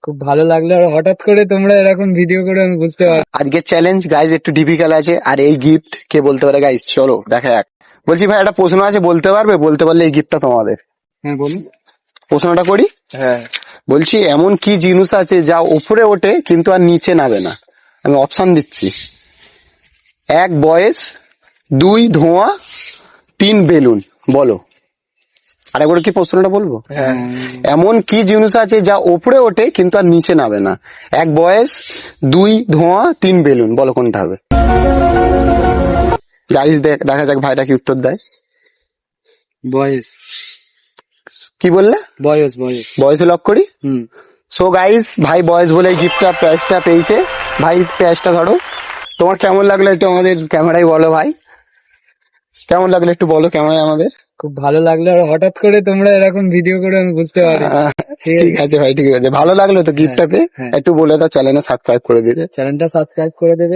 খুব ভালো লাগলো, আর হঠাৎ করে তোমরা এরকম ভিডিও করে আমি বুঝতে পারি। আজকে চ্যালেঞ্জ গাইজ একটু ডিফিকাল্ট আছে, আর এই গিফট কে বলতে পারে গাইজ? চলো দেখা যাক। বলছি ভাই, একটা প্রশ্ন আছে, বলতে পারবে? বলতে পারলে এই গিফটটা তোমাদের। হ্যাঁ বলুন। প্রশ্নটা করি। হ্যাঁ, বলছি, এমন কি জিনিস আছে যা উপরে ওঠে কিন্তু আর নিচে নামে না? আমি অপশন দিচ্ছি: 1 বয়স, 2 ধোঁয়া, 3 বেলুন। বলো। আরেকবার কি প্রশ্নটা বলবো? হ্যাঁ, এমন কি জিনিস আছে যা উপরে ওঠে কিন্তু আর নিচে নামে না? 1 বয়স, 2 ধোঁয়া, 3 বেলুন। বলো কোনটা হবে? গাইস দেখা যাক ভাইরা কি উত্তর দেয়। বয়স। কি বললে? বয়স বয়স। বয়সে লক করি। হুম। সো গাইস, ভাই বয়স বলে গিফটটা প্রাইসটা পেয়েছে। ভাই প্রাইসটা ধরো। তোমার কেমন লাগলো একটু আমাদের ক্যামেরায় বলো ভাই, কেমন লাগলো একটু বলো ক্যামেরায় আমাদের। খুব ভালো লাগলো, আর হঠাৎ করে তোমরা এরকম ভিডিও করে আমি বুঝতে পারি। ঠিক আছে ভাই, ঠিক আছে। ভালো লাগলো তো গিফটটা পেয়ে? হ্যাঁ। একটু বলে দাও চ্যানেলে সাবস্ক্রাইব করে দিতে। চ্যানেলটা সাবস্ক্রাইব করে দেবে।